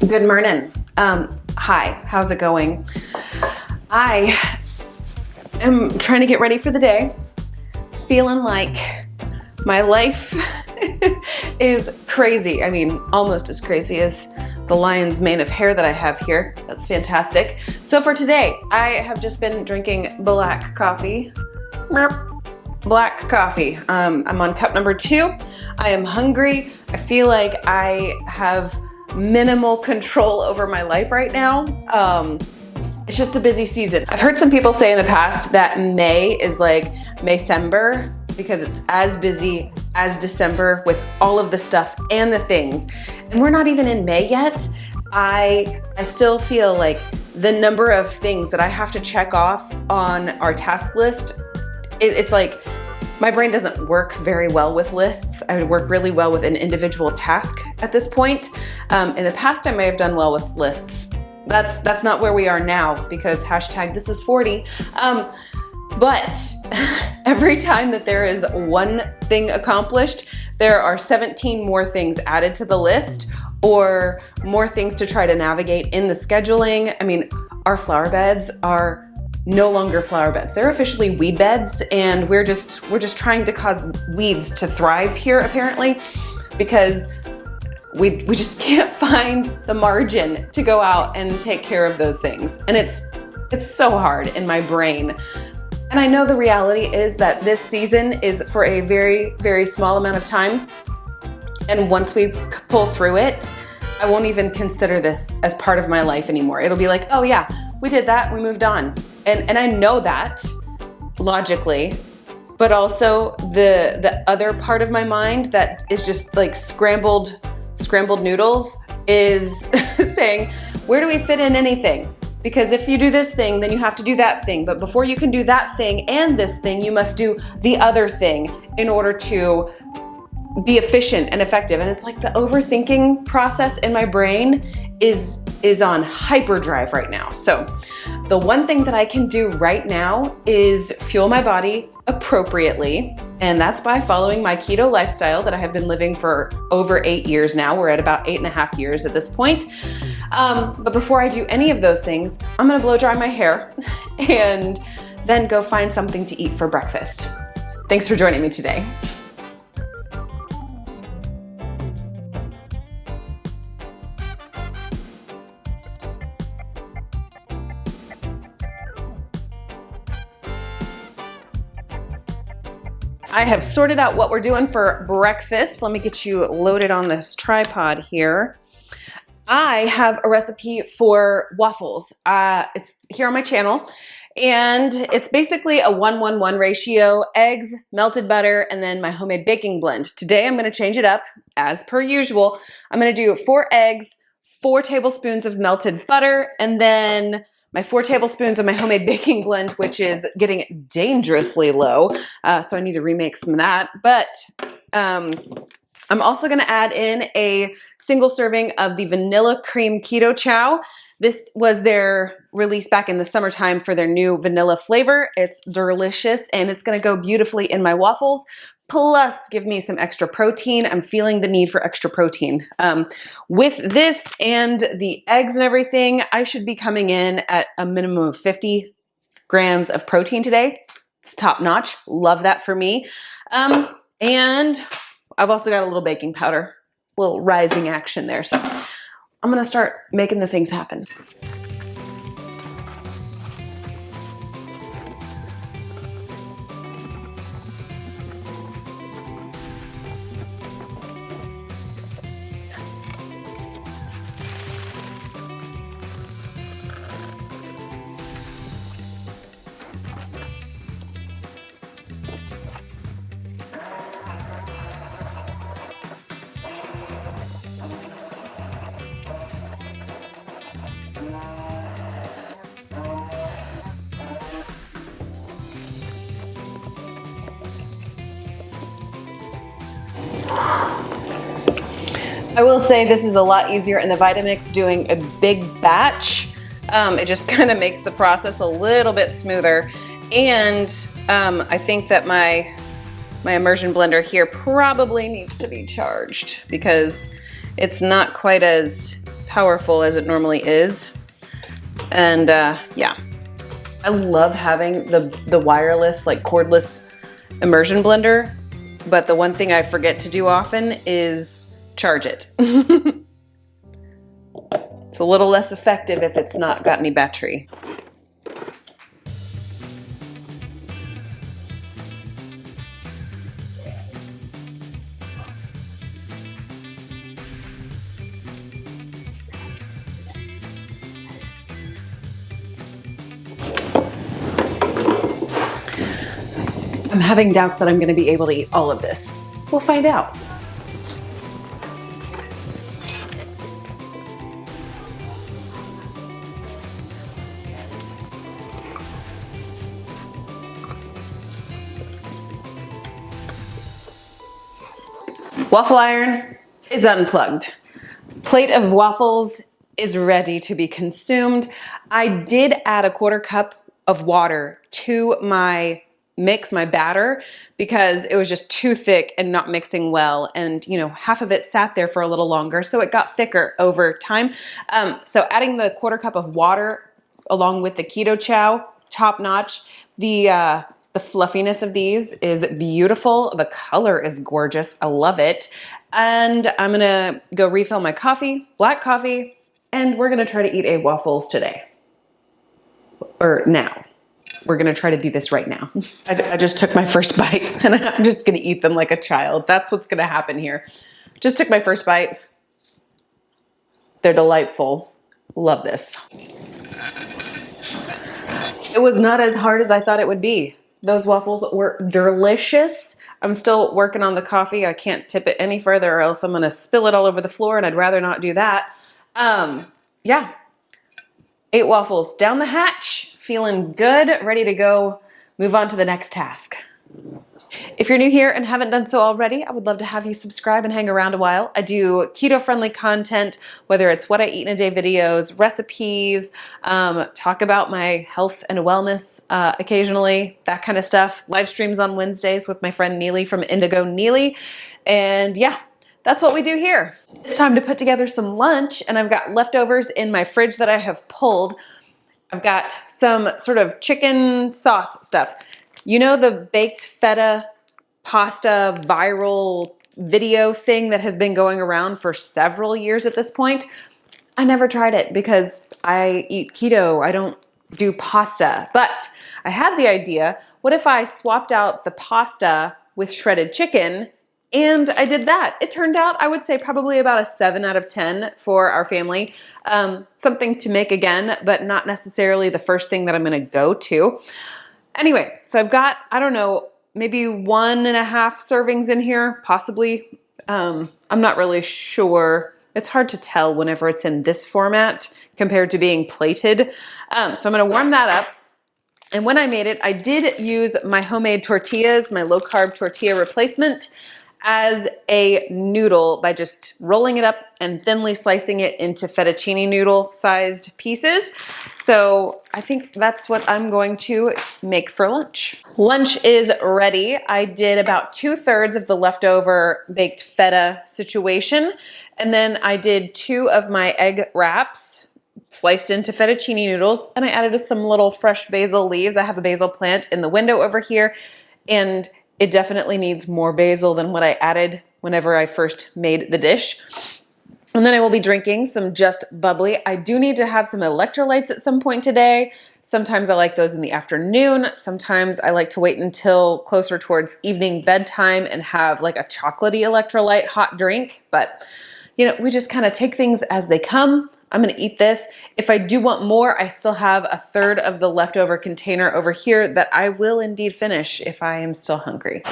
Good morning. Hi, how's it going? I am trying to get ready for the day, feeling like my life is crazy. I mean, almost as crazy as the lion's mane of hair that I have here. That's fantastic. So for today, I have just been drinking black coffee. Black coffee. I'm on cup number 2. I am hungry. I feel like I have minimal control over my life right now. It's just a busy season. I've heard some people say in the past that May is like Maycember because it's as busy as December with all of the stuff and the things. And we're not even in May yet. I still feel like the number of things that I have to check off on our task list, it's like my brain doesn't work very well with lists. I would work really well with an individual task at this point. In the past, I may have done well with lists. That's not where we are now because hashtag this is 40. But every time that there is one thing accomplished, there are 17 more things added to the list or more things to try to navigate in the scheduling. I mean, our flower beds are no longer flower beds. They're officially weed beds, and we're just trying to cause weeds to thrive here apparently because we just can't find the margin to go out and take care of those things. And it's so hard in my brain. And I know the reality is that this season is for a very, very small amount of time. And once we pull through it, I won't even consider this as part of my life anymore. It'll be like, oh yeah, we did that, we moved on. And I know that logically, but also the other part of my mind that is just like scrambled noodles is saying, where do we fit in anything? Because if you do this thing, then you have to do that thing. But before you can do that thing and this thing, you must do the other thing in order to be efficient and effective. And it's like the overthinking process in my brain is on hyperdrive right now. So the one thing that I can do right now is fuel my body appropriately. And that's by following my keto lifestyle that I have been living for over 8 years now. We're at about 8.5 years at this point. But before I do any of those things, I'm gonna blow dry my hair and then go find something to eat for breakfast. Thanks for joining me today. I have sorted out what we're doing for breakfast. Let me get you loaded on this tripod here. I have a recipe for waffles. It's here on my channel, and it's basically a 1-1-1 ratio, eggs, melted butter, and then my homemade baking blend. Today I'm gonna change it up as per usual. I'm gonna do 4 eggs, 4 tablespoons of melted butter, and then my 4 tablespoons of my homemade baking blend, which is getting dangerously low. So I need to remake some of that. But I'm also gonna add in a single serving of the vanilla cream KetoChow. This was their release back in the summertime for their new vanilla flavor. It's delicious and it's gonna go beautifully in my waffles. Plus give me some extra protein. I'm feeling the need for extra protein. With this and the eggs and everything, I should be coming in at a minimum of 50 grams of protein today. It's top notch, love that for me. And I've also got a little baking powder, a little rising action there. So I'm gonna start making the things happen. I will say this is a lot easier in the Vitamix doing a big batch. It just kind of makes the process a little bit smoother. And I think that my immersion blender here probably needs to be charged because it's not quite as powerful as it normally is. And yeah, I love having the wireless, like cordless immersion blender. But the one thing I forget to do often is charge it. It's a little less effective if it's not got any battery. I'm having doubts that I'm going to be able to eat all of this. We'll find out. Waffle iron is unplugged. Plate of waffles is ready to be consumed. I did add a 1/4 cup of water to my mix, my batter, because it was just too thick and not mixing well. And you know, half of it sat there for a little longer, so it got thicker over time. So adding the 1/4 cup of water along with the KetoChow, top notch. The fluffiness of these is beautiful. The color is gorgeous. I love it. And I'm gonna go refill my coffee, black coffee, and we're gonna try to eat waffles today. Or now. We're gonna try to do this right now. I just took my first bite and I'm just gonna eat them like a child. That's what's gonna happen here. Just took my first bite. They're delightful. Love this. It was not as hard as I thought it would be. Those waffles were delicious. I'm still working on the coffee. I can't tip it any further or else I'm gonna spill it all over the floor, and I'd rather not do that. Yeah, 8 waffles down the hatch, feeling good, ready to go move on to the next task. If you're new here and haven't done so already, I would love to have you subscribe and hang around a while. I do keto-friendly content, whether it's what I eat in a day videos, recipes, talk about my health and wellness occasionally, that kind of stuff. Live streams on Wednesdays with my friend Neely from Indigo Neely. And yeah, that's what we do here. It's time to put together some lunch, and I've got leftovers in my fridge that I have pulled. I've got some sort of chicken sauce stuff. You know the baked feta pasta viral video thing that has been going around for several years at this point? I never tried it because I eat keto. I don't do pasta. But I had the idea, what if I swapped out the pasta with shredded chicken? And I did that. It turned out, I would say, probably about a 7 out of 10 for our family. Something to make again, but not necessarily the first thing that I'm gonna go to. Anyway, so I've got, I don't know, maybe 1.5 servings in here, possibly. I'm not really sure. It's hard to tell whenever it's in this format compared to being plated. So I'm gonna warm that up. And when I made it, I did use my homemade tortillas, my low-carb tortilla replacement, as a noodle by just rolling it up and thinly slicing it into fettuccine noodle sized pieces. So I think that's what I'm going to make for lunch. Lunch is ready. I did about 2/3 of the leftover baked feta situation. And then I did 2 of my egg wraps sliced into fettuccine noodles, and I added some little fresh basil leaves. I have a basil plant in the window over here, and it definitely needs more basil than what I added whenever I first made the dish. And then I will be drinking some Just Bubbly. I do need to have some electrolytes at some point today. Sometimes I like those in the afternoon. Sometimes I like to wait until closer towards evening bedtime and have like a chocolatey electrolyte hot drink. But you know, we just kind of take things as they come. I'm gonna eat this. If I do want more, I still have 1/3 of the leftover container over here that I will indeed finish if I am still hungry.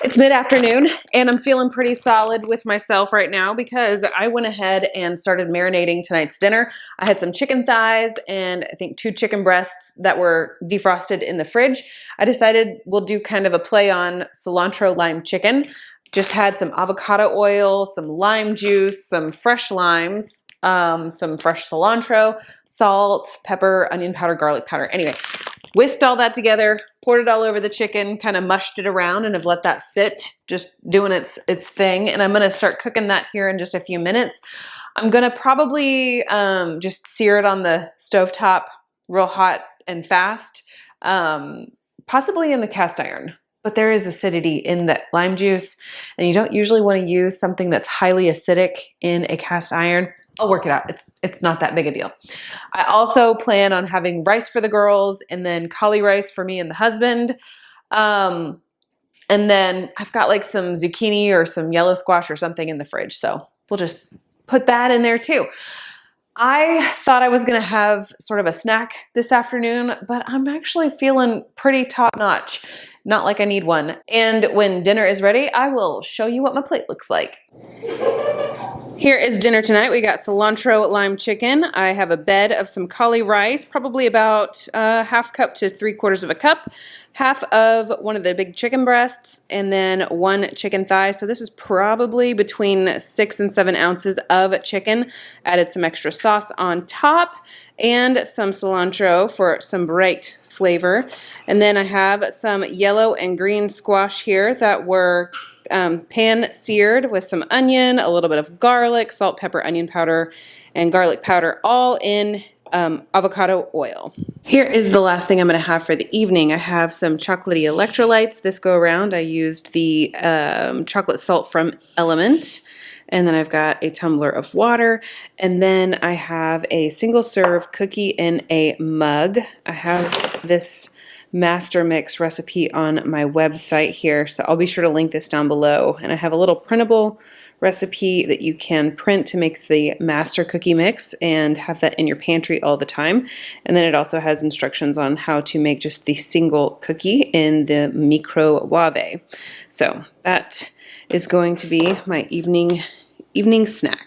It's mid-afternoon and I'm feeling pretty solid with myself right now because I went ahead and started marinating tonight's dinner. I had some chicken thighs and I think 2 chicken breasts that were defrosted in the fridge. I decided we'll do kind of a play on cilantro lime chicken. Just had some avocado oil, some lime juice, some fresh limes, some fresh cilantro, salt, pepper, onion powder, garlic powder. Anyway, whisked all that together, poured it all over the chicken, kind of mushed it around, and have let that sit, just doing its thing. And I'm gonna start cooking that here in just a few minutes. I'm gonna probably just sear it on the stovetop real hot and fast, possibly in the cast iron. But there is acidity in that lime juice, and you don't usually want to use something that's highly acidic in a cast iron. I'll work it out. It's not that big a deal. I also plan on having rice for the girls, and then cauli rice for me and the husband. And then I've got like some zucchini or some yellow squash or something in the fridge. So we'll just put that in there too. I thought I was going to have sort of a snack this afternoon, but I'm actually feeling pretty top notch. Not like I need one. And when dinner is ready, I will show you what my plate looks like. Here is dinner tonight. We got cilantro lime chicken. I have a bed of some cauli rice, probably about half cup to 3/4 of a cup, half of one of the big chicken breasts, and then 1 chicken thigh. So this is probably between 6 and 7 ounces of chicken. Added some extra sauce on top and some cilantro for some bright flavor. And then I have some yellow and green squash here that were pan seared with some onion, a little bit of garlic, salt, pepper, onion powder, and garlic powder, all in avocado oil. Here is the last thing I'm going to have for the evening. I have some chocolatey electrolytes. This go around I used the chocolate salt from Element. And then I've got a tumbler of water. And then I have a single serve cookie in a mug. I have this master mix recipe on my website here, so I'll be sure to link this down below. And I have a little printable recipe that you can print to make the master cookie mix and have that in your pantry all the time. And then it also has instructions on how to make just the single cookie in the microwave. So that is going to be my evening snack.